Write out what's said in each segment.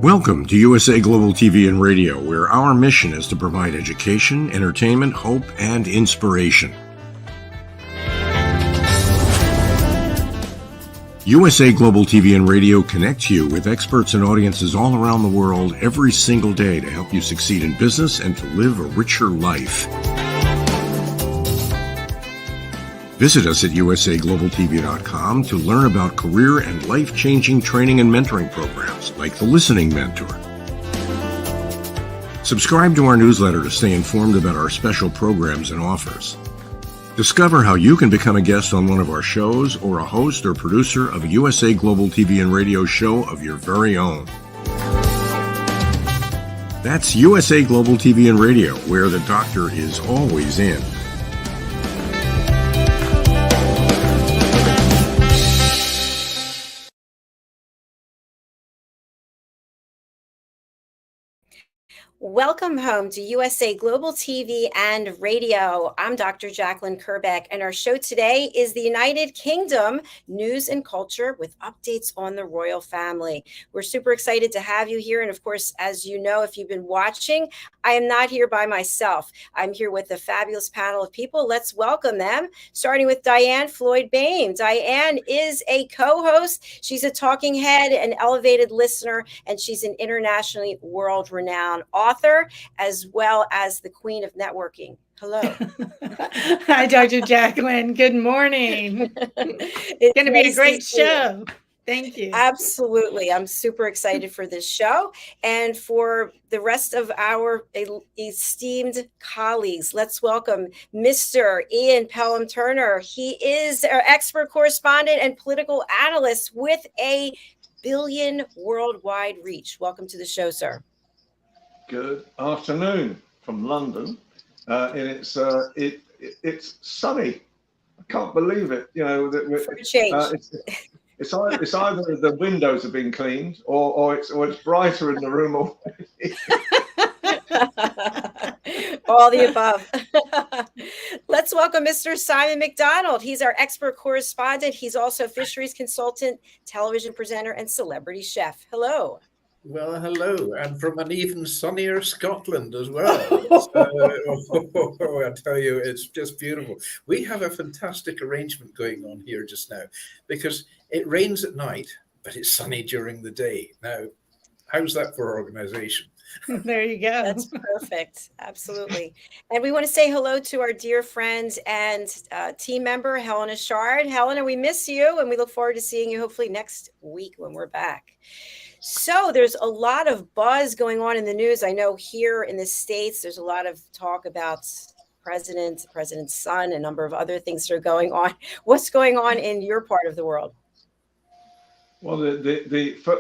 Welcome to USA Global TV and Radio, where our mission is to provide education, entertainment, hope, and inspiration. USA Global TV and Radio connects you with experts and audiences all around the world every single day to help you succeed in business and to live a richer life. Visit us at usaglobaltv.com to learn about career and life-changing training and mentoring programs like the Listening Mentor. Subscribe to our newsletter to stay informed about our special programs and offers. Discover how you can become a guest on one of our shows or a host or producer of a USA Global TV and Radio show of your very own. That's USA Global TV and Radio, where the doctor is always in. Welcome home to USA Global TV and Radio. I'm Dr. Jacalyn Kerbeck, and our show today is the United Kingdom news and culture with updates on the royal family. We're super excited to have you here. And of course, as you know, if you've been watching, I am not here by myself. I'm here with a fabulous panel of people. Let's welcome them, starting with DIANN FLOYD BOEHM. DIANN is a co-host. She's a talking head, an elevated listener, and she's an internationally world-renowned author, as well as the queen of networking. Hello. Hi, Dr. Jacalyn. Good morning. It's going to be a great show. Thank you. Absolutely. I'm super excited for this show and for the rest of our esteemed colleagues. Let's welcome Mr. Ian Pelham Turner. He is our expert correspondent and political analyst with a billion worldwide reach. Welcome to the show, sir. Good afternoon from London, and it's sunny. I can't believe it. You know that for a change. It's either the windows have been cleaned or it's brighter in the room already. All the above. Let's welcome Mr. Simon MacDonald. He's our expert correspondent. He's also fisheries consultant, television presenter, and celebrity chef. Hello. Well, hello, and from an even sunnier Scotland as well. I tell you, it's just beautiful. We have a fantastic arrangement going on here just now because it rains at night, but it's sunny during the day. Now, how's that for organization? There you go. That's perfect. Absolutely. And we want to say hello to our dear friend and team member, Helena Chard. Helena, we miss you, and we look forward to seeing you hopefully next week when we're back. So there's a lot of buzz going on in the news. I know here in the States, there's a lot of talk about the president's son, a number of other things that are going on. What's going on in your part of the world? Well,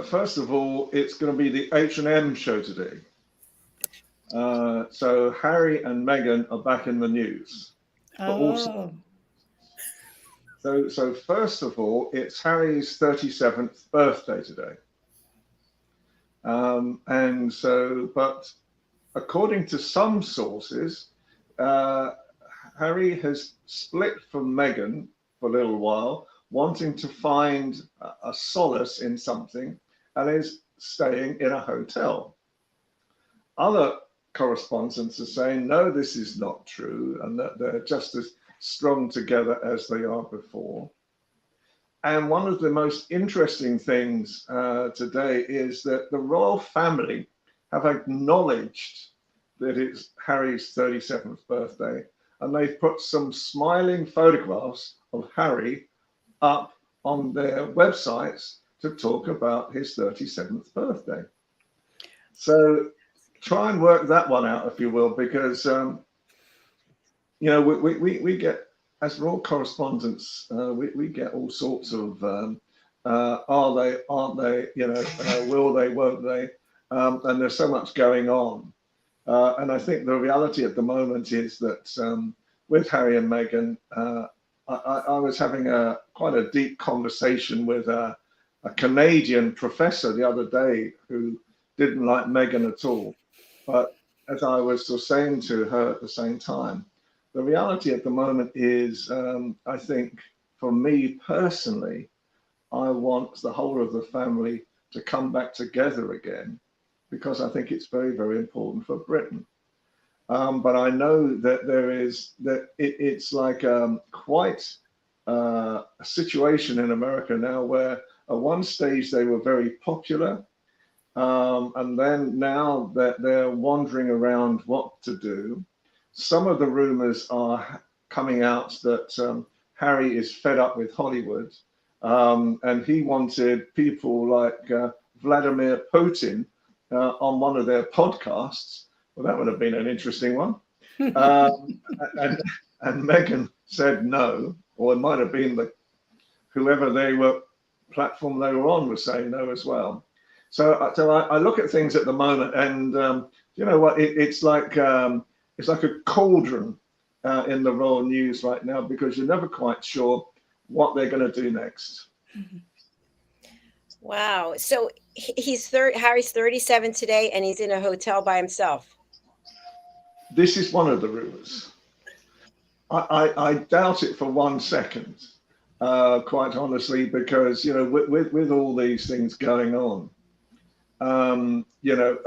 first of all, it's going to be the H&M show today. So Harry and Meghan are back in the news. Oh. So first of all, it's Harry's 37th birthday today. But according to some sources, Harry has split from Meghan for a little while, wanting to find a solace in something, and is staying in a hotel. Other correspondents are saying, no, this is not true, and that they're just as strong together as they are before. And one of the most interesting things today is that the royal family have acknowledged that it's Harry's 37th birthday, and they've put some smiling photographs of Harry up on their websites to talk about his 37th birthday. So try and work that one out, if you will, because you know, we get, as royal correspondents, we get all sorts of are they, aren't they, you know, will they, won't they, and there's so much going on. And I think the reality at the moment is that with Harry and Meghan, I was having quite a deep conversation with a Canadian professor the other day who didn't like Meghan at all. But as I was sort of saying to her at the same time, the reality at the moment is, I think for me personally, I want the whole of the family to come back together again because I think it's very, very important for Britain. But I know that it's like quite a situation in America now where at one stage they were very popular, and then now that they're wandering around what to do. Some of the rumors are coming out that Harry is fed up with Hollywood, and he wanted people like Vladimir Putin on one of their podcasts. Well, that would have been an interesting one. And Meghan said no, or it might have been whoever platform they were on was saying no as well. So I look at things at the moment, and you know what? It's like a cauldron in the royal news right now, because you're never quite sure what they're going to do next. Wow. So Harry's 37 today, and he's in a hotel by himself. This is one of the rumors. I doubt it for 1 second, quite honestly, because you know, with all these things going on, you know,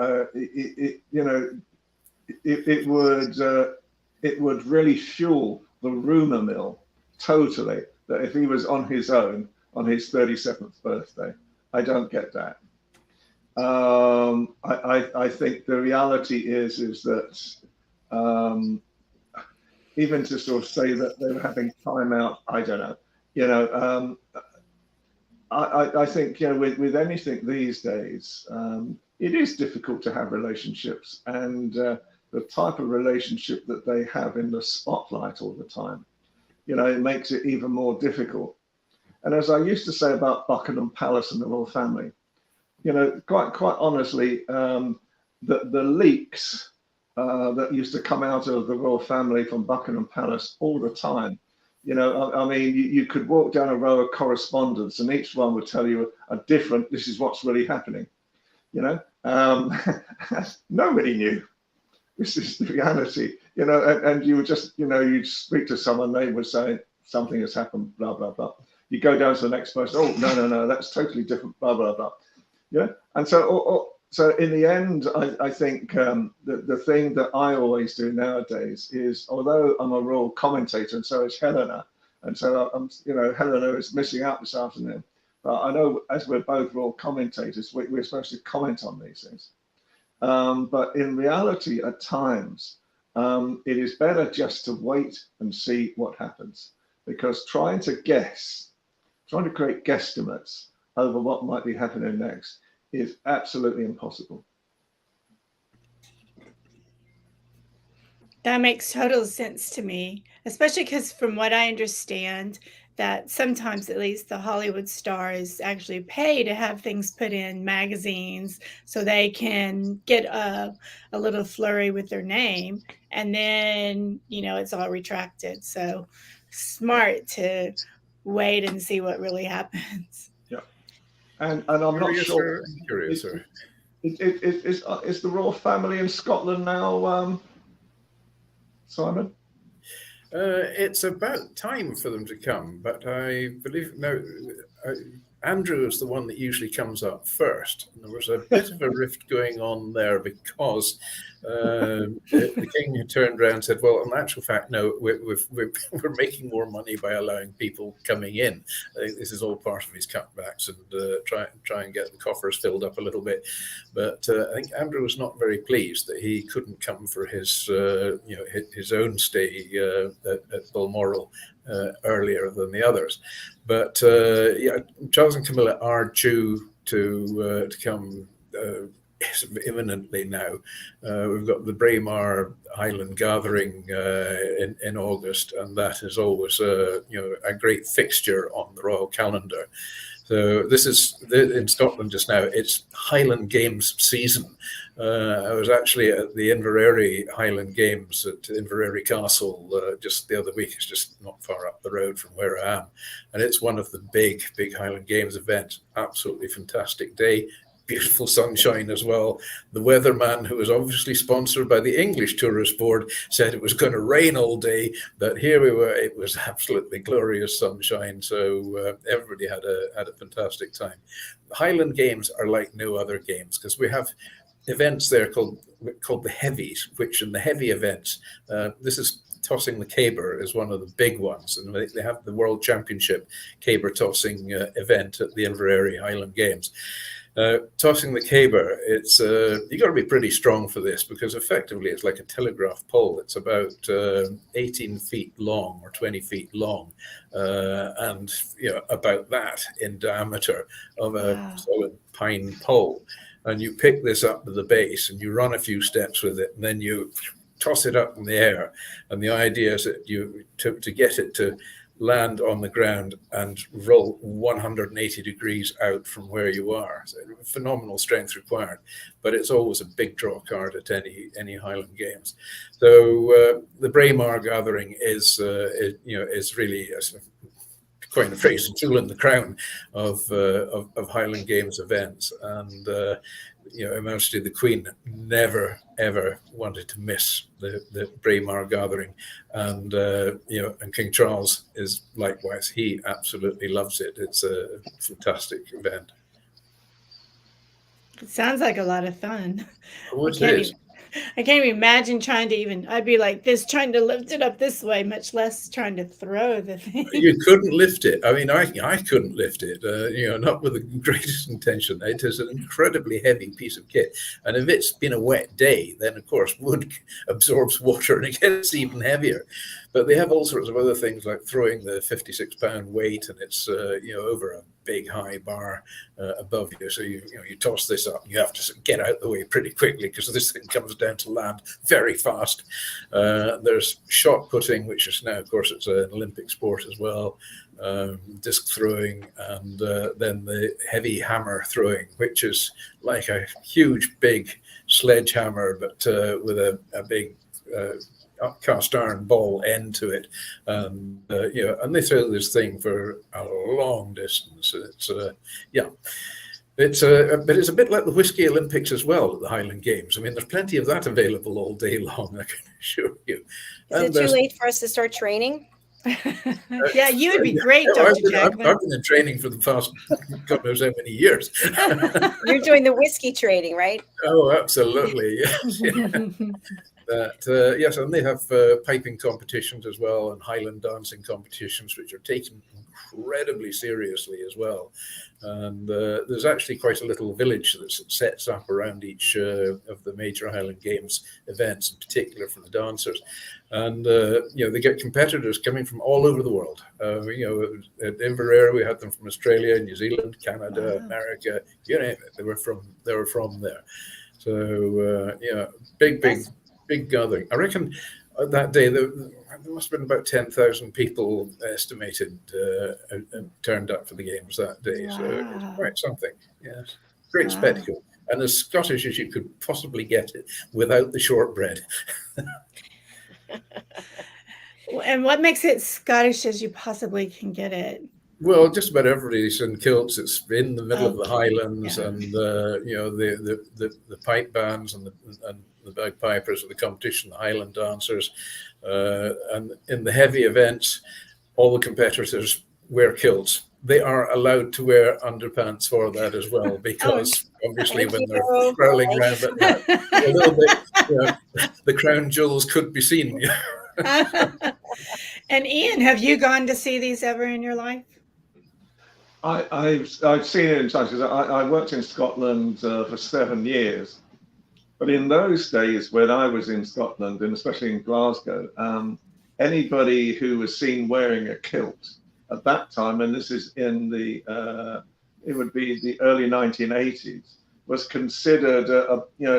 it would really fuel the rumor mill totally, that if he was on his own on his 37th birthday. I don't get that. I think the reality is that even to sort of say that they were having time out, I don't know. You know, I think, you know, with anything these days, it is difficult to have relationships, and the type of relationship that they have in the spotlight all the time, you know, it makes it even more difficult. And as I used to say about Buckingham Palace and the royal family, you know, quite honestly, the leaks that used to come out of the royal family from Buckingham Palace all the time, you know, I mean, you could walk down a row of correspondents and each one would tell you a different, this is what's really happening, you know. Nobody knew. This is the reality, you know, and you would just, you know, you'd speak to someone, they would say something has happened, blah, blah, blah. You go down to the next person, oh, no, that's totally different, blah, blah, blah. Yeah. And so in the end, I think the thing that I always do nowadays is, although I'm a royal commentator and so is Helena, and so I'm, you know, Helena is missing out this afternoon. But I know as we're both royal commentators, we're supposed to comment on these things. But in reality, at times, it is better just to wait and see what happens, because trying to create guesstimates over what might be happening next is absolutely impossible. That makes total sense to me, especially because from what I understand, that sometimes at least the Hollywood stars actually pay to have things put in magazines so they can get a little flurry with their name, and then, you know, it's all retracted. So smart to wait and see what really happens. Yeah. And I'm not sure. Curious, sir. Is the royal family in Scotland now, Simon? It's about time for them to come, but I believe Andrew is the one that usually comes up first. And there was a bit of a rift going on there because the king turned around and said, well, in actual fact, no, we're making more money by allowing people coming in. I think this is all part of his cutbacks and try and get the coffers filled up a little bit. But I think Andrew was not very pleased that he couldn't come for his his own stay at Balmoral earlier than the others. But yeah, Charles and Camilla are due to come imminently now. We've got the Braemar Highland Gathering in August, and that is always a great fixture on the royal calendar. So this is in Scotland just now. It's Highland Games season. I was actually at the Inverary Highland Games at Inverary Castle just the other week. It's just not far up the road from where I am, and it's one of the big Highland Games events. Absolutely fantastic day. Beautiful sunshine as well. The weatherman, who was obviously sponsored by the English Tourist Board, said it was going to rain all day, but here we were. It was absolutely glorious sunshine. So everybody had a fantastic time. The Highland Games are like no other games because we have events there called the heavies, which in the heavy events, this is tossing the caber is one of the big ones, and they have the World Championship caber tossing event at the Inverary Highland Games. Tossing the caber, it's you got to be pretty strong for this, because effectively it's like a telegraph pole. It's about 18 feet long or 20 feet long, and about that in diameter of a solid pine pole. And you pick this up to the base and you run a few steps with it, and then you toss it up in the air. And the idea is that you to get it to land on the ground and roll 180 degrees out from where you are. So phenomenal strength required, but it's always a big draw card at any Highland Games. So the Braemar gathering is really quite a phrase, jewel in the crown of Highland Games events. And Her Majesty the Queen never ever wanted to miss the Braemar gathering, and and King Charles is likewise. He absolutely loves it. It's a fantastic event. It sounds like a lot of fun. Oh, it is. I can't even imagine trying to I'd be like this, trying to lift it up this way, much less trying to throw the thing. You couldn't lift it. I mean, I couldn't lift it, not with the greatest intention. It is an incredibly heavy piece of kit. And if it's been a wet day, then of course wood absorbs water and it gets even heavier. But they have all sorts of other things, like throwing the 56-pound weight, and it's over a big high bar above you. So you toss this up, and you have to get out the way pretty quickly, because this thing comes down to land very fast. There's shot putting, which is now, of course, it's an Olympic sport as well. Disc throwing, and then the heavy hammer throwing, which is like a huge big sledgehammer, but with a big cast iron ball end to it, and they throw this thing for a long distance. But it's a bit like the Whiskey Olympics as well at the Highland Games. I mean, there's plenty of that available all day long, I can assure you. Is it too late for us to start training? Yeah, you would be great, Dr. Jacalyn. I've been in training for the past God knows how many years. You're doing the whiskey trading, right? Oh, absolutely. Yes. Yes, and they have piping competitions as well, and Highland dancing competitions, which are taken incredibly seriously as well. And there's actually quite a little village that sets up around each of the major Highland Games events, in particular for the dancers. And they get competitors coming from all over the world. At Inverary, we had them from Australia, New Zealand, Canada, America, you name it. They were from there. So big gathering. I reckon that day there must have been about 10,000 people estimated turned up for the games that day. Wow. So it was quite something. Yes, great spectacle, and as Scottish as you could possibly get it without the shortbread. And what makes it Scottish as you possibly can get it? Well, just about everybody's in kilts. It's in the middle of the Highlands, and the pipe bands and the bagpipers of the competition, the Highland dancers, and in the heavy events, all the competitors wear kilts. They are allowed to wear underpants for that as well, because obviously when they're crawling around at that, a little bit, the crown jewels could be seen. And Ian, have you gone to see these ever in your life? I've seen it in times, because I worked in Scotland for 7 years. But in those days when I was in Scotland, and especially in Glasgow, anybody who was seen wearing a kilt at that time, and this is in it would be the early 1980s, was considered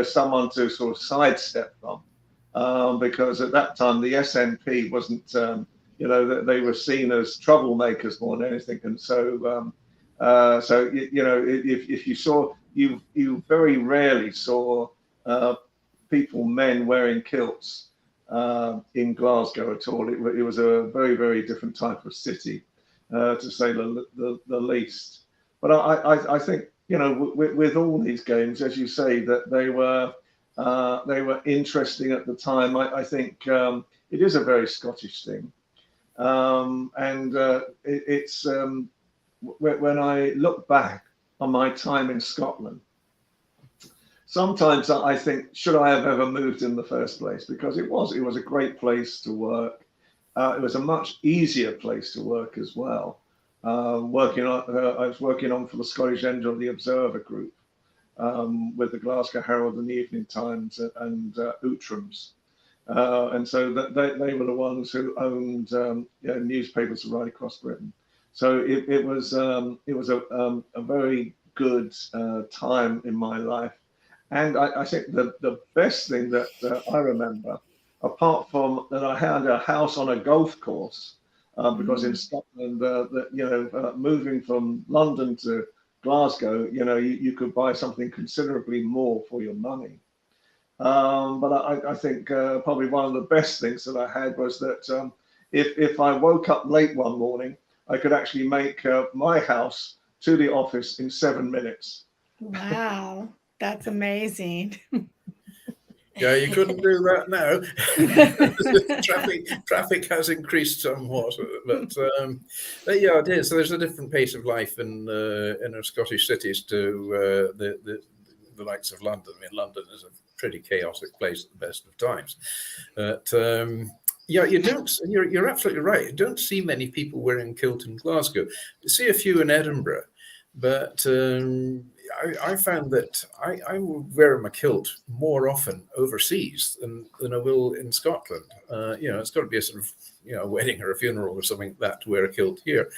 someone to sort of sidestep from, because at that time the SNP wasn't, they were seen as troublemakers more than anything, and so if you saw, you very rarely saw men wearing kilts in Glasgow at all. It was a very, very different type of city, to say the least. But I think, with all these games, as you say, that they were interesting at the time. I think it is a very Scottish thing, and it's when I look back on my time in Scotland. sometimes I think, should I have ever moved in the first place? Because it was a great place to work. It was a much easier place to work as well. I was working on for the Scottish end of the Observer Group with the Glasgow Herald and the Evening Times and Outram's. And so they were the ones who owned newspapers right across Britain. So it was a very good time in my life. And I think the best thing that I remember, apart from that, I had a house on a golf course because in Scotland, moving from London to Glasgow, you could buy something considerably more for your money. But I think probably one of the best things that I had was that if I woke up late one morning, I could actually make my house to the office in 7 minutes. Wow, that's amazing. Yeah, you couldn't do that now. Traffic has increased somewhat, but yeah, it is. So there's a different pace of life in our Scottish cities to the likes of London. I mean, London is a pretty chaotic place at the best of times. But yeah, you're absolutely right. You don't see many people wearing kilt in Glasgow. You see a few in Edinburgh, but I found that I will wear my kilt more often overseas than I will in Scotland. It's got to be a sort of a wedding or a funeral or something like that to wear a kilt here.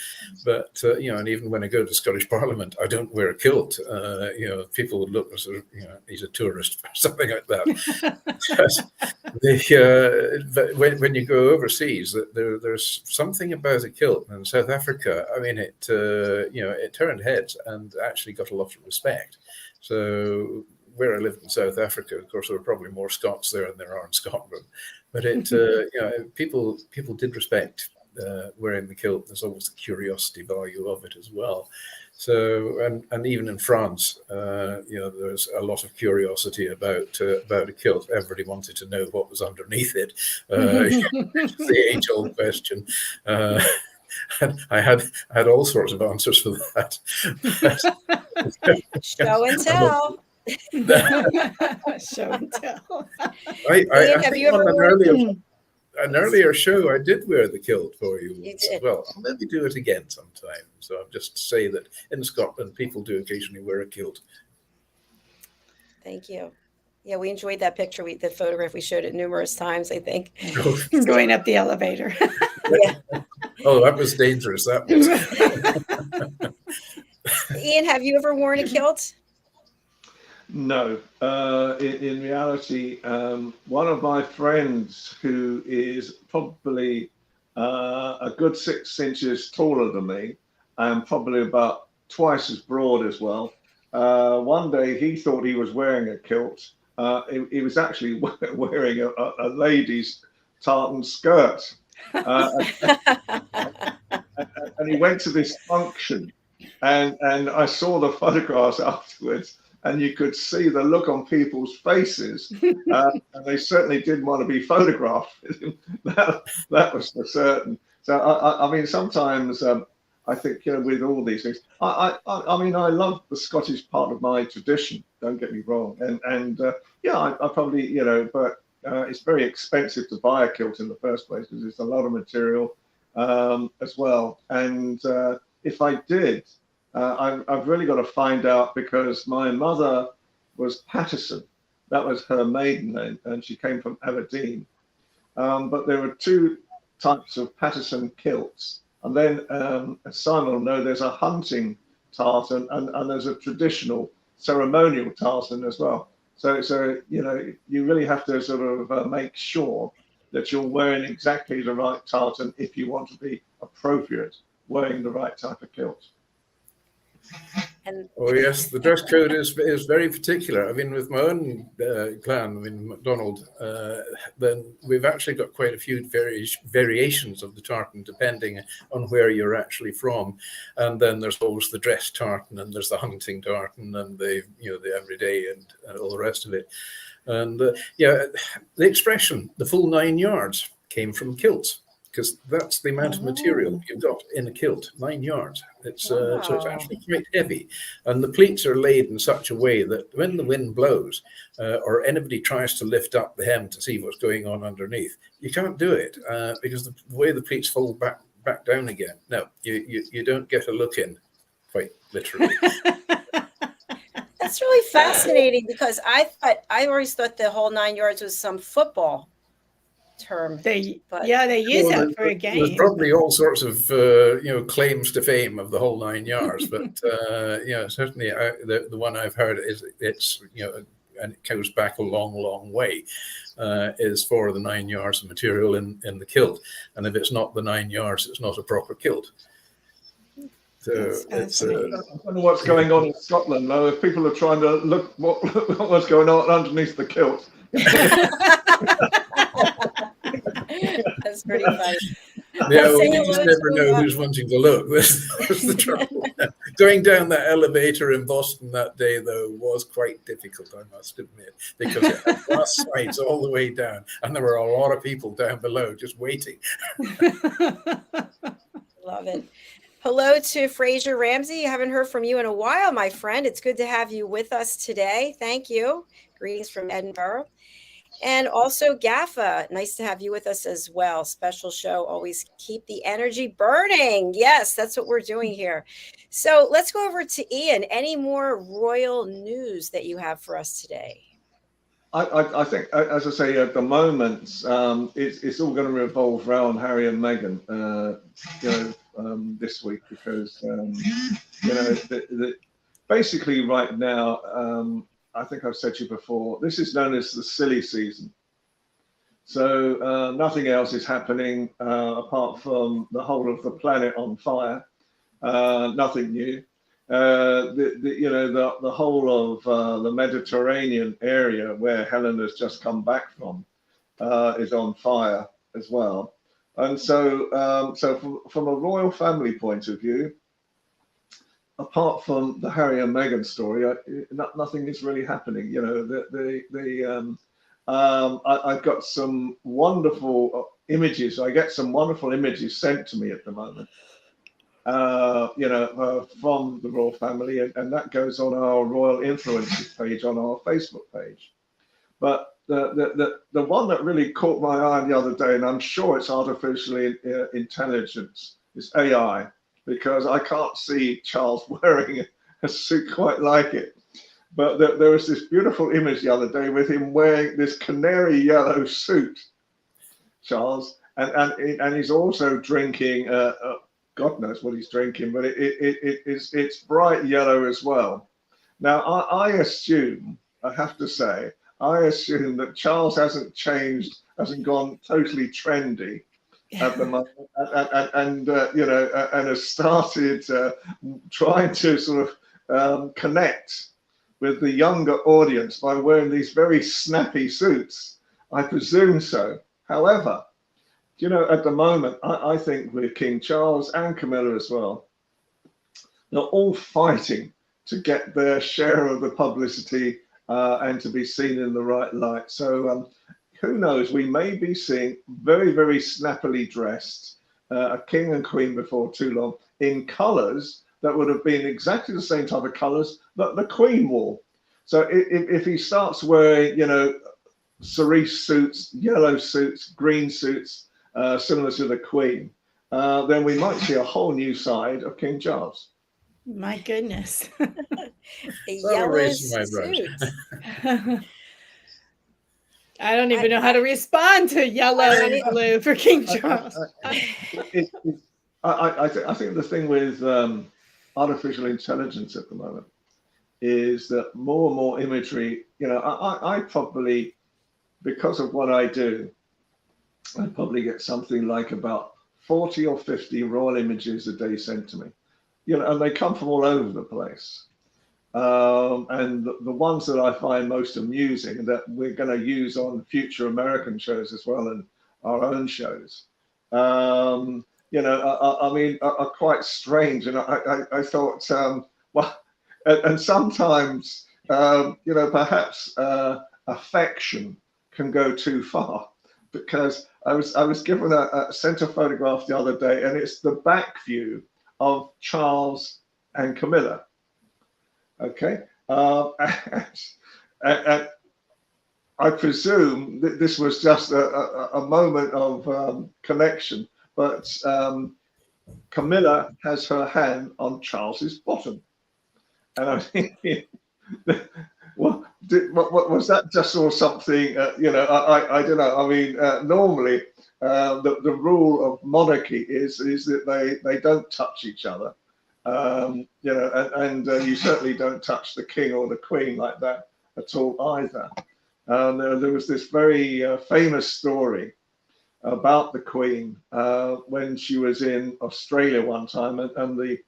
But and even when I go to Scottish Parliament, I don't wear a kilt. People would look as he's a tourist or something like that. But when you go overseas, there's something about a kilt. In South Africa, I mean, it turned heads and actually got a lot of respect. So where I lived in South Africa, of course, there were probably more Scots there than there are in Scotland. But people did respect wearing the kilt. There's always the curiosity value of it as well. So and even in France, there's a lot of curiosity about a kilt. Everybody wanted to know what was underneath it. The age-old question. And I had all sorts of answers for that. Show and tell. Show and tell. I Have think you ever on an earlier show, I did wear the kilt for you once as did. well. I'll maybe do it again sometime. So I'll just say that in Scotland, people do occasionally wear a kilt. Thank you. Yeah, we enjoyed that picture. The photograph, we showed it numerous times, I think. Going up the elevator. Yeah. Oh, that was dangerous. That was. Ian, have you ever worn a kilt? No. In reality, one of my friends who is probably a good 6 inches taller than me and probably about twice as broad as well, one day he thought he was wearing a kilt. He was actually wearing a lady's tartan skirt. And he went to this function and I saw the photographs afterwards, and you could see the look on people's faces, and they certainly didn't want to be photographed with him. That was for certain. So I mean, sometimes I think with all these things, I mean, I love the Scottish part of my tradition. Don't get me wrong, and I probably but it's very expensive to buy a kilt in the first place because it's a lot of material as well. And if I did, I've really got to find out, because my mother was Patterson. That was her maiden name, and she came from Aberdeen. But there were 2 types of Patterson kilts. And then, as Simon will know, there's a hunting tartan and there's a traditional ceremonial tartan as well. So you really have to sort of make sure that you're wearing exactly the right tartan if you want to be appropriate wearing the right type of kilt. Oh yes, the dress code is very particular. I mean, with my own clan, MacDonald, then we've actually got quite a few variations of the tartan depending on where you're actually from. And then there's always the dress tartan, and there's the hunting tartan, and the everyday and all the rest of it. And the expression "the full 9 yards" came from kilts. because that's the amount of material you've got in a kilt, 9 yards. It's so it's actually quite heavy, and the pleats are laid in such a way that when the wind blows or anybody tries to lift up the hem to see what's going on underneath, you can't do it because the way the pleats fold back down again. No, you don't get a look in, quite literally. That's really fascinating, because I always thought the whole 9 yards was some football term. They use that for a game. There's probably all sorts of claims to fame of the whole 9 yards, but certainly the one I've heard is it's and it goes back a long way, is for the 9 yards of material in the kilt, and if it's not the 9 yards, it's not a proper kilt. So it's, I don't know what's going on in Scotland, though. If people are trying to look what's going on underneath the kilt. That's pretty funny. Yeah, well, you just never know who's wanting to look. That's the trouble. Going down that elevator in Boston that day, though, was quite difficult, I must admit, because it had glass sides all the way down, and there were a lot of people down below just waiting. Love it. Hello to Fraser Ramsey. I haven't heard from you in a while, my friend. It's good to have you with us today. Thank you. Greetings from Edinburgh. And also Gaffa, nice to have you with us as well. Special show, always keep the energy burning. Yes, that's what we're doing here. So let's go over to Ian. Any more royal news that you have for us today? I think, as I say, at the moment, it's all going to revolve around Harry and Meghan, this week, because basically right now, I think I've said to you before, this is known as the silly season. So nothing else is happening apart from the whole of the planet on fire. Nothing new. The whole of the Mediterranean area where Helena's just come back from is on fire as well. And so, from a royal family point of view, apart from the Harry and Meghan story, nothing is really happening. I've got some wonderful images. I get some wonderful images sent to me at the moment. From the royal family, and that goes on our Royal Influences page on our Facebook page. But the one that really caught my eye the other day, and I'm sure it's artificial intelligence, is AI, because I can't see Charles wearing a suit quite like it. But there was this beautiful image the other day with him wearing this canary yellow suit, Charles, and he's also drinking. God knows what he's drinking, but it's bright yellow as well. Now, I assume, I have to say, that Charles hasn't changed, hasn't gone totally trendy at the moment, and has started trying to sort of connect with the younger audience by wearing these very snappy suits. I presume so. However, at the moment, I think with King Charles and Camilla as well, they're all fighting to get their share of the publicity and to be seen in the right light. So who knows, we may be seeing very, very snappily dressed a king and queen before too long in colours that would have been exactly the same type of colours that the queen wore. So if he starts wearing, cerise suits, yellow suits, green suits, similar to the Queen, then we might see a whole new side of King Charles. My goodness. Yellow suit. I don't even know how to respond to yellow and blue for King Charles. I think the thing with artificial intelligence at the moment is that more and more imagery, I probably, because of what I do, I probably get something like about 40 or 50 royal images a day sent to me, and they come from all over the place. And the ones that I find most amusing that we're going to use on future American shows as well, and our own shows, are quite strange. And I thought, and sometimes, perhaps affection can go too far, because I was given a centre photograph the other day, and it's the back view of Charles and Camilla. Okay, and I presume that this was just a moment of connection, but Camilla has her hand on Charles's bottom, and I think, what was that? Just or something? I don't know. I mean, normally the rule of monarchy is that they don't touch each other, and you certainly don't touch the king or the queen like that at all either. There was this very famous story about the Queen when she was in Australia one time, and the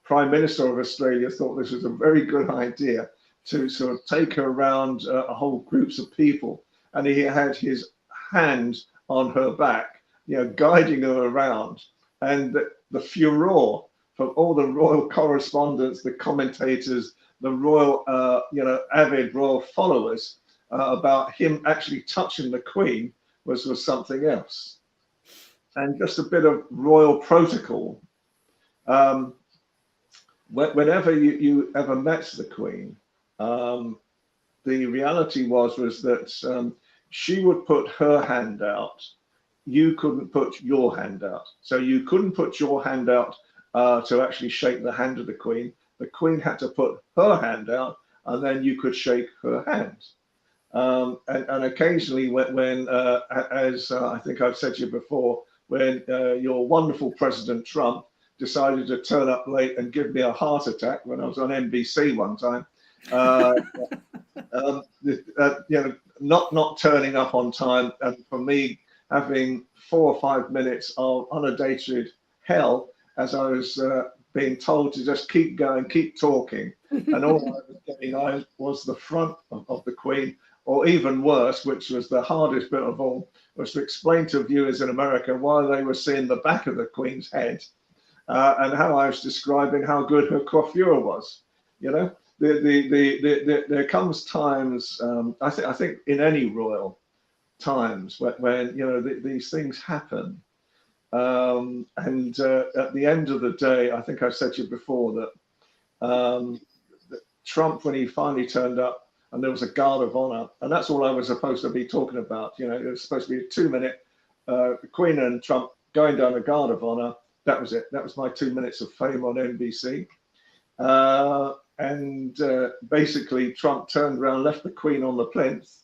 Prime Minister of Australia thought this was a very good idea to sort of take her around whole groups of people, and he had his hand on her back, guiding her around, and the furore from all the royal correspondents, the commentators, the royal, avid royal followers about him actually touching the Queen was something else. And just a bit of royal protocol. Whenever you ever met the Queen, the reality was that she would put her hand out. You couldn't put your hand out. So you couldn't put your hand out to actually shake the hand of the Queen. The Queen had to put her hand out, and then you could shake her hand. And occasionally when as I think I've said to you before, when your wonderful President Trump decided to turn up late and give me a heart attack when I was on NBC one time, not turning up on time, and for me having 4 or 5 minutes of unadulterated hell as I was being told to just keep going, keep talking, and all I was getting was the front of the Queen. Or even worse, which was the hardest bit of all, was to explain to viewers in America why they were seeing the back of the Queen's head, and how I was describing how good her coiffure was. There comes times, I think in any royal times when these things happen, and at the end of the day, I think I've said to you before that Trump, when he finally turned up, and there was a guard of honor, and that's all I was supposed to be talking about. It was supposed to be a 2-minute Queen and Trump going down a guard of honor. That was it. That was my 2 minutes of fame on NBC. And basically, Trump turned around, left the Queen on the plinth,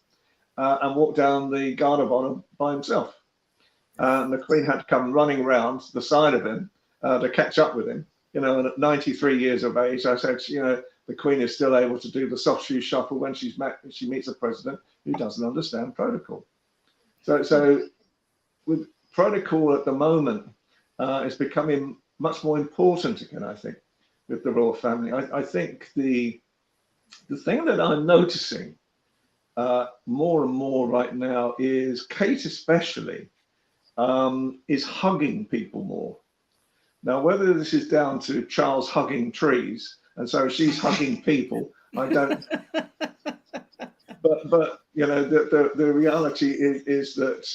and walked down the guard of honor by himself. And the Queen had to come running around the side of him to catch up with him. And at 93 years of age, I said, the Queen is still able to do the soft shoe shuffle when she meets a president who doesn't understand protocol. So with protocol at the moment, is becoming much more important again, I think, with the royal family. I think the thing that I'm noticing more and more right now is Kate especially is hugging people more. Now, whether this is down to Charles hugging trees, and so she's hugging people, I don't. But the reality is that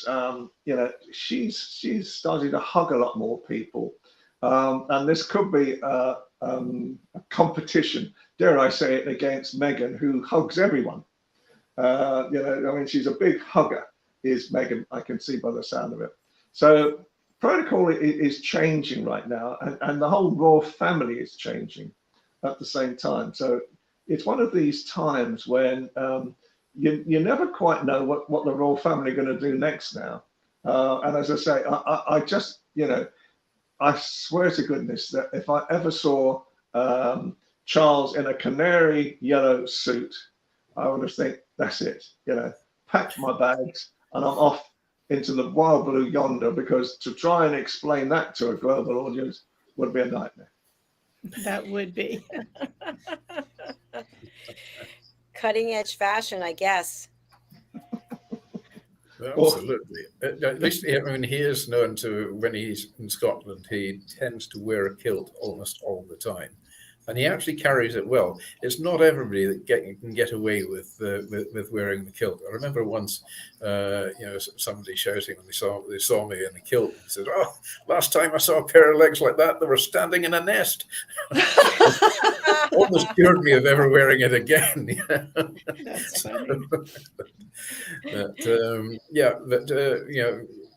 she's starting to hug a lot more people, and this could be a competition, dare I say it, against Meghan, who hugs everyone. She's a big hugger, is Meghan. I can see by the sound of it. So protocol is changing right now, and the whole royal family is changing at the same time. So it's one of these times when you never quite know what the royal family are going to do next now. And as I say, I just, I swear to goodness that if I ever saw Charles in a canary yellow suit, I would have think, that's it, packed my bags and I'm off into the wild blue yonder, because to try and explain that to a global audience would be a nightmare. That would be. Cutting edge fashion, I guess. Absolutely. At least, he is known to, when he's in Scotland, he tends to wear a kilt almost all the time. and he actually carries it well. It's not everybody that can get away with wearing the kilt. I remember once, somebody shouting when they saw me in a kilt and said, "Oh, last time I saw a pair of legs like that, they were standing in a nest." Almost cured me of ever wearing it again. That's funny.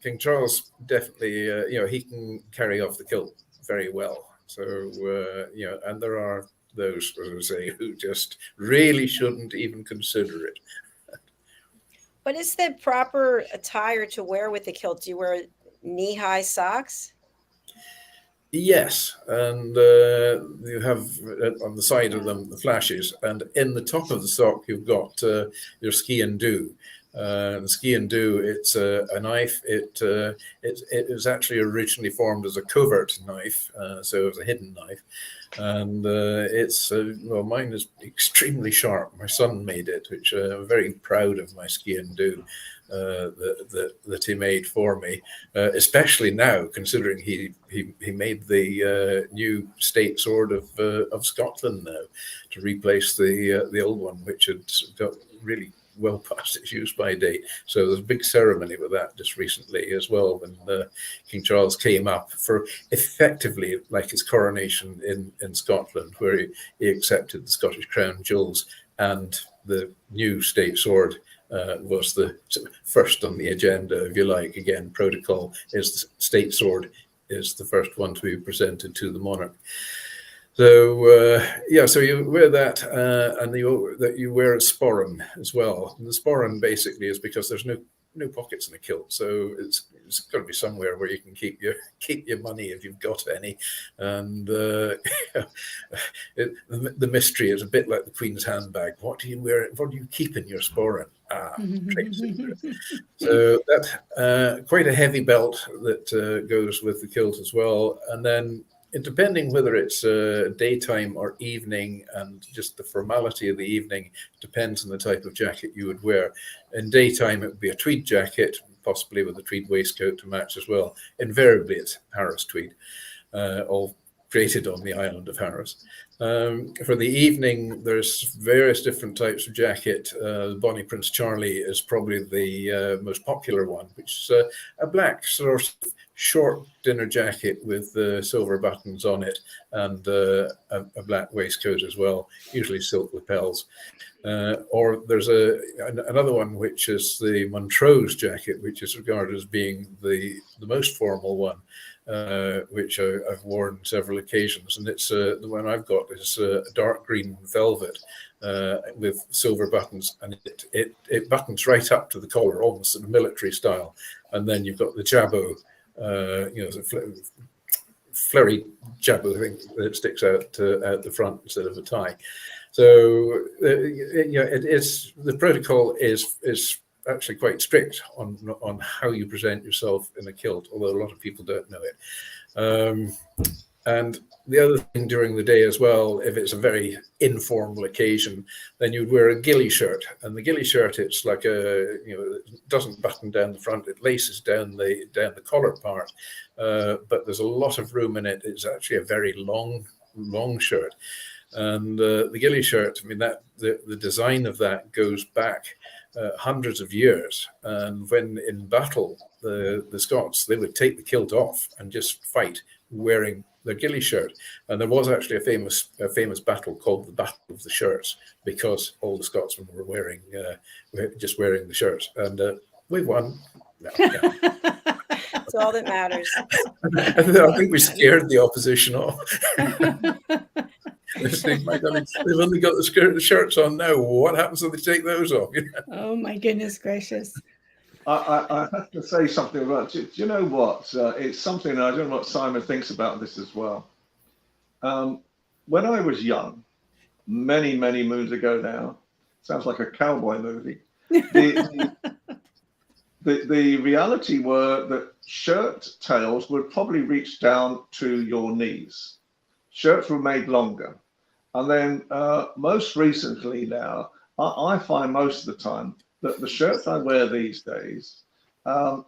King Charles definitely, he can carry off the kilt very well. So, and there are those, as I say, who just really shouldn't even consider it. What is the proper attire to wear with the kilt? Do you wear knee-high socks? Yes, and you have on the side of them the flashes, and in the top of the sock you've got your ski and do. Ski and do, it's a knife. It was actually originally formed as a covert knife, so it's a hidden knife, and mine is extremely sharp. My son made it, which I'm very proud of my ski and do that he made for me, especially now considering he made the new state sword of Scotland now to replace the old one, which had got really well past its use by date. So there's a big ceremony with that just recently as well, when King Charles came up for effectively like his coronation in Scotland, where he accepted the Scottish crown jewels, and the new state sword was the first on the agenda, if you like. Again, protocol is the state sword is the first one to be presented to the monarch. So so you wear that, and you wear a sporran as well. And the sporran basically is because there's no pockets in a kilt, so it's got to be somewhere where you can keep your money if you've got any. And the mystery is a bit like the Queen's handbag. What do you wear? What do you keep in your sporran? So that quite a heavy belt that goes with the kilt as well, and then. Depending whether it's daytime or evening, and just the formality of the evening depends on the type of jacket you would wear. In daytime, it would be a tweed jacket, possibly with a tweed waistcoat to match as well. Invariably, it's Harris tweed, all created on the island of Harris. For the evening, there's various different types of jacket. Bonnie Prince Charlie is probably the most popular one, which is a black sort of short dinner jacket with silver buttons on it, and a black waistcoat as well, usually silk lapels. Or there's another one, which is the Montrose jacket, which is regarded as being the most formal one, which I've worn several occasions. And it's the one I've got is a dark green velvet with silver buttons, and it buttons right up to the collar, almost in a military style. And then you've got the jabot, the flurry jabot thing that sticks out the front instead of a tie. So the protocol is actually quite strict on how you present yourself in a kilt, although a lot of people don't know it. And the other thing during the day as well, if it's a very informal occasion, then you'd wear a ghillie shirt. And the ghillie shirt, it's like it doesn't button down the front, it laces down the collar part, but there's a lot of room in it. It's actually a very long shirt. And the ghillie shirt, I mean, that the design of that goes back hundreds of years. And when in battle, the Scots, they would take the kilt off and just fight wearing their ghillie shirt. And there was actually a famous battle called the Battle of the Shirts, because all the Scotsmen were just wearing the shirts. And we won. No, yeah. That's all that matters. I think we scared the opposition off. They think, my God, they've only got the shirts on now. What happens if they take those off? Oh my goodness gracious! I have to say something about it. Do you know what? It's something, I don't know what Simon thinks about this as well. When I was young, many moons ago now, sounds like a cowboy movie. The reality were that shirt tails would probably reach down to your knees. Shirts were made longer. And then most recently now, I find most of the time that the shirts I wear these days are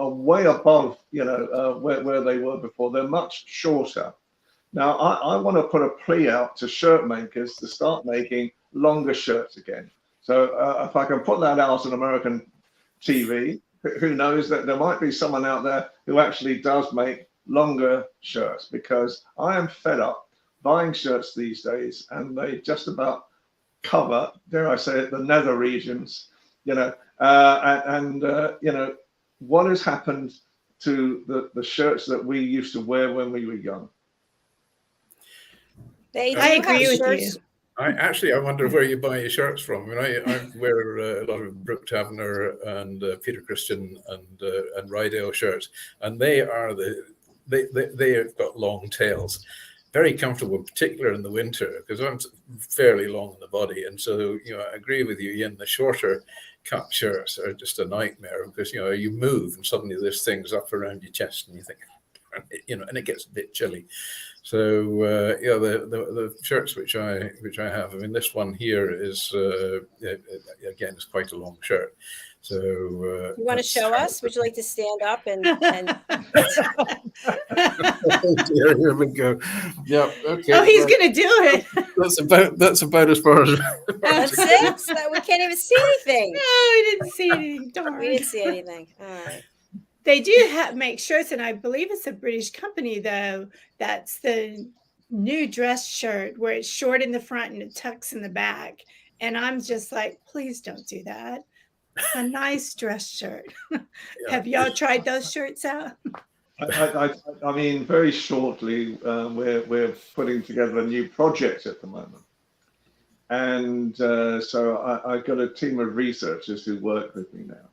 way above, where they were before. They're much shorter. Now, I want to put a plea out to shirt makers to start making longer shirts again. So if I can put that out on American TV, who knows that there might be someone out there who actually does make longer shirts, because I am fed up buying shirts these days and they just about cover, dare I say it, the nether regions, you know, you know, what has happened to the shirts that we used to wear when we were young? I agree with you. I wonder where you buy your shirts from. I mean, I wear a lot of Brooke Taverner and Peter Christian and Rydell shirts, and they have got long tails, very comfortable, particularly in the winter, because I'm fairly long in the body, and so I agree with you, Ian. The shorter cut shirts are just a nightmare, because you move and suddenly this thing's up around your chest, and you think, and it gets a bit chilly. So the shirts which I have, I mean, this one here is again, it's quite a long shirt. So you want to show us? Would you like to stand up and here we go. Yeah, okay. Oh, he's gonna do it. That's about as far as that's it. So we can't even see anything. No, we didn't see anything. Darn. We didn't see anything. All right. They do make shirts, and I believe it's a British company, though. That's the new dress shirt where it's short in the front and it tucks in the back. And I'm just like, please don't do that. A nice dress shirt. Yeah. Have y'all tried those shirts out? I mean, very shortly, we're putting together a new project at the moment. And so I've got a team of researchers who work with me now.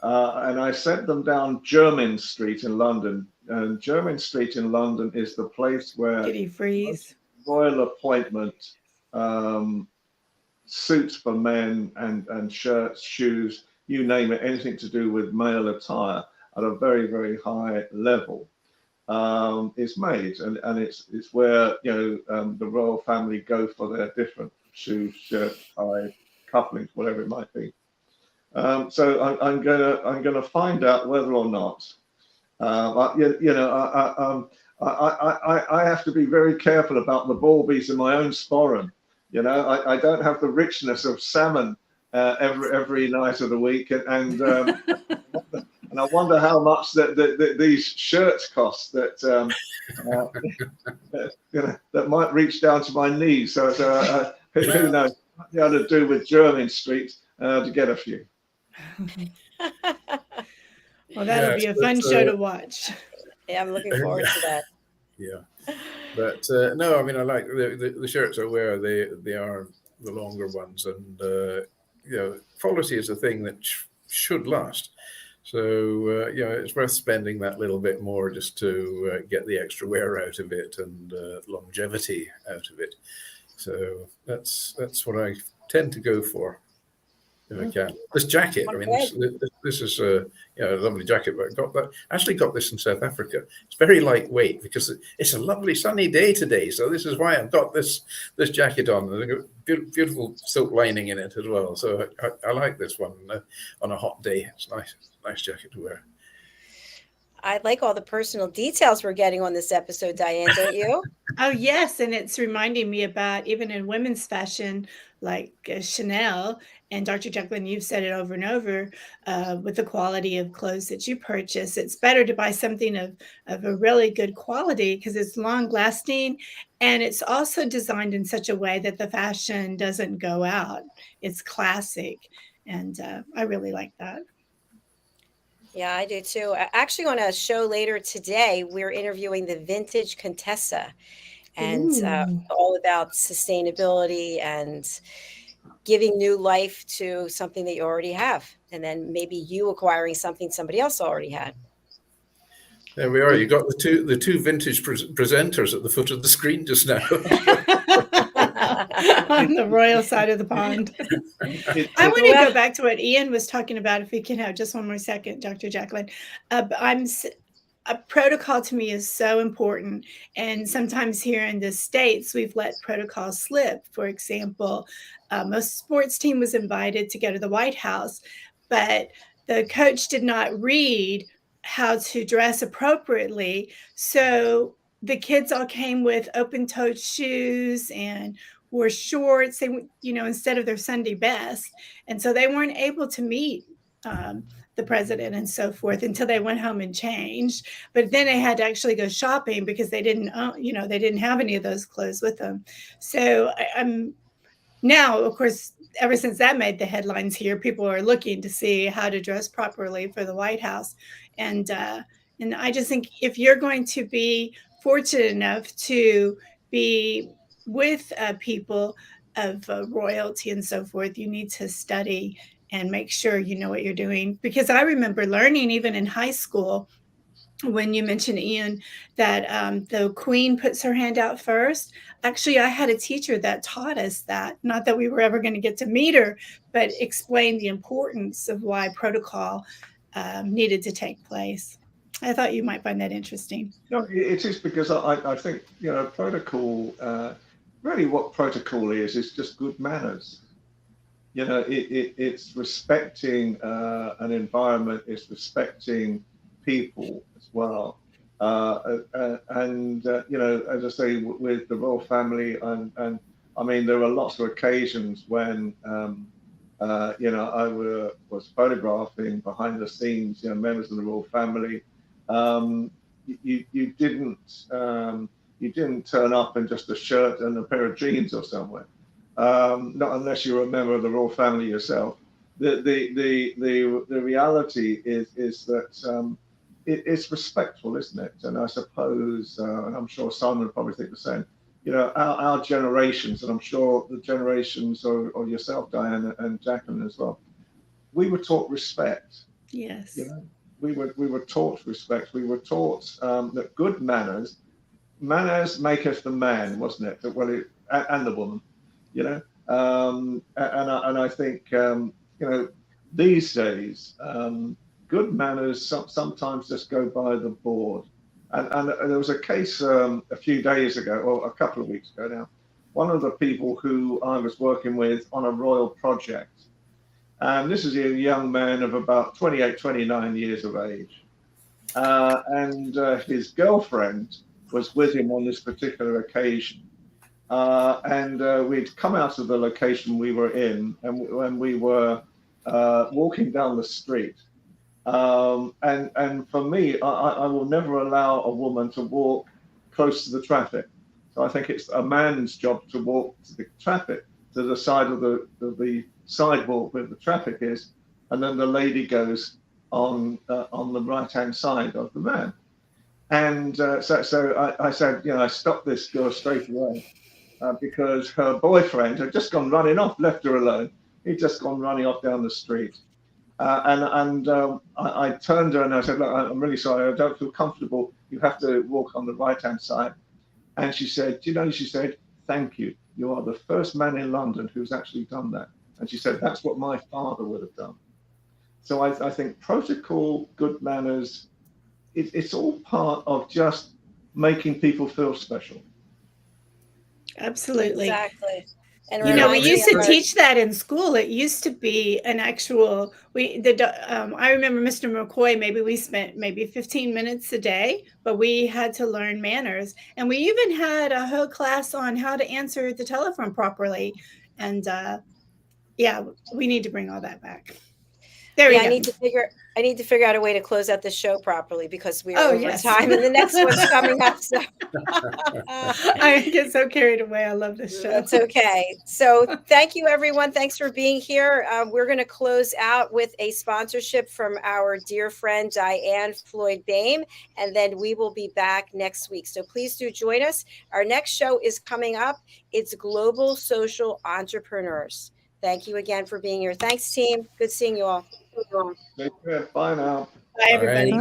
And I sent them down Jermyn Street in London. And Jermyn Street in London is the place where royal appointment, suits for men and shirts, shoes, you name it, anything to do with male attire at a very, very high level is made. And it's where, the royal family go for their different shoes, shirts, tie, couplings, whatever it might be. So I'm gonna find out whether or not I have to be very careful about the bawbees in my own sporran. I don't have the richness of salmon every night of the week, and I wonder how much these shirts cost that that might reach down to my knees. So who knows? What you ought to do with Jermyn Street to get a few. Well, that'll be a fun show to watch. Yeah, I'm looking forward to that. Yeah, but no, I mean, I like the shirts I wear. They are the longer ones, and quality is a thing that should last. So it's worth spending that little bit more just to get the extra wear out of it and longevity out of it. So that's what I tend to go for. If I can. This jacket, I mean, this is a lovely jacket, but I got this in South Africa. It's very lightweight because it's a lovely sunny day today. So this is why I've got this jacket on. There's a beautiful silk lining in it as well. So I like this one on a hot day. It's nice jacket to wear. I like all the personal details we're getting on this episode, Diane, don't you? Oh, yes. And it's reminding me about, even in women's fashion, like Chanel, and Dr. Jacalyn, you've said it over and over, with the quality of clothes that you purchase. It's better to buy something of a really good quality because it's long lasting. And it's also designed in such a way that the fashion doesn't go out. It's classic. And I really like that. Yeah, I do too. Actually, on a show later today, we're interviewing the Vintage Contessa, and all about sustainability and giving new life to something that you already have, and then maybe you acquiring something somebody else already had. There we are. You got the two vintage presenters at the foot of the screen just now. On the royal side of the pond. I want to go back to what Ian was talking about, if we can have just one more second, Dr. Jacalyn. A protocol to me is so important. And sometimes here in the States, we've let protocol slip. For example, most sports team was invited to go to the White House, but the coach did not read how to dress appropriately. So the kids all came with open-toed shoes and wore shorts, they, instead of their Sunday best. And so they weren't able to meet the president and so forth until they went home and changed. But then they had to actually go shopping because they didn't, they didn't have any of those clothes with them. So I'm now, of course, ever since that made the headlines here, people are looking to see how to dress properly for the White House. And I just think if you're going to be fortunate enough to be with people of royalty and so forth, you need to study and make sure you know what you're doing. Because I remember learning even in high school, when you mentioned, Ian, that the Queen puts her hand out first. Actually, I had a teacher that taught us that, not that we were ever going to get to meet her, but explained the importance of why protocol needed to take place. I thought you might find that interesting. No, it is, because I think, protocol, really what protocol is just good manners. It's respecting an environment, it's respecting people as well. As I say, with the royal family, and I mean, there were lots of occasions when, I was photographing behind the scenes, members of the royal family. You didn't turn up in just a shirt and a pair of jeans or somewhere, not unless you're a member of the royal family yourself. The reality is that it's respectful, isn't it? And I suppose, and I'm sure Simon would probably think the same. Our generations, and I'm sure the generations of yourself, Diane, and Jacalyn as well, we were taught respect. Yes. We were taught respect. We were taught that good manners maketh the man, wasn't it? And the woman, and I think these days good manners sometimes just go by the board. And there was a case a few days ago, or a couple of weeks ago now. One of the people who I was working with on a royal project. And this is a young man of about 28, 29 years of age. And his girlfriend was with him on this particular occasion. We'd come out of the location we were in, and when we were walking down the street. And for me, I will never allow a woman to walk close to the traffic. So I think it's a man's job to walk to the traffic, to the side of the sidewalk where the traffic is, and then the lady goes on the right-hand side of the man. And so I said, I stopped this girl straight away because her boyfriend had just gone running off, left her alone. He'd just gone running off down the street. I turned to her and I said, look, I'm really sorry, I don't feel comfortable. You have to walk on the right-hand side. And she said, she said, thank you. You are the first man in London who's actually done that. And she said, that's what my father would have done. So I think protocol, good manners, it's all part of just making people feel special. Absolutely. Exactly. And we used to teach that in school. It used to be an actual, I remember Mr. McCoy, maybe we spent 15 minutes a day, but we had to learn manners. And we even had a whole class on how to answer the telephone properly. And we need to bring all that back. There we go. I need to figure out a way to close out the show properly because we are over time and the next one's coming up. So. I get so carried away. I love this show. It's okay. So thank you, everyone. Thanks for being here. We're going to close out with a sponsorship from our dear friend, DIANN FLOYD BOEHM, and then we will be back next week. So please do join us. Our next show is coming up. It's Global Social Entrepreneurs. Thank you again for being here. Thanks, team. Good seeing you all. Take care. Bye now. Bye, everybody.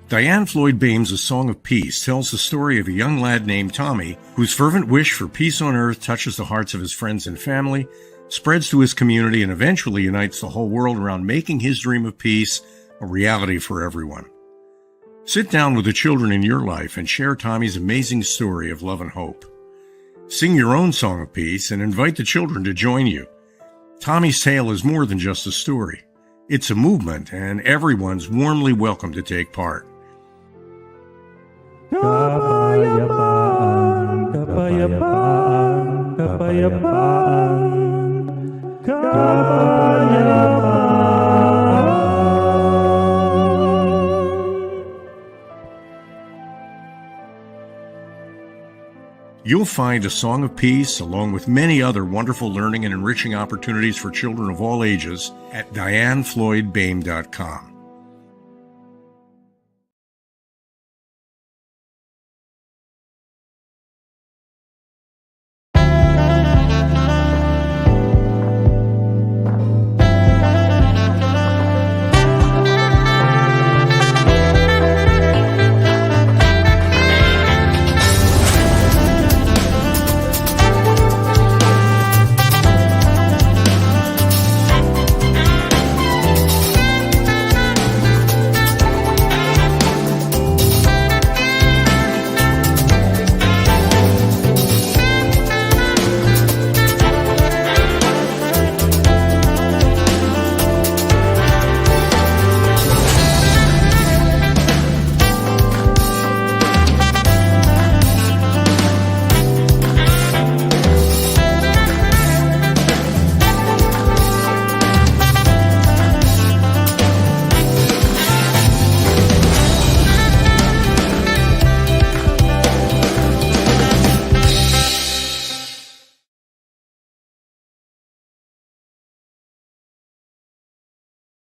DIANN FLOYD BOEHM's A Song of Peace tells the story of a young lad named Tommy whose fervent wish for peace on earth touches the hearts of his friends and family, spreads to his community, and eventually unites the whole world around making his dream of peace a reality for everyone. Sit down with the children in your life and share Tommy's amazing story of love and hope. Sing your own song of peace and invite the children to join you. Tommy's tale is more than just a story. It's a movement, and everyone's warmly welcome to take part. Kapayapaan, kapayapaan, kapayapaan, kapayapaan. You'll find A Song of Peace, along with many other wonderful learning and enriching opportunities for children of all ages, at DIANNFLOYDBOEHM.com.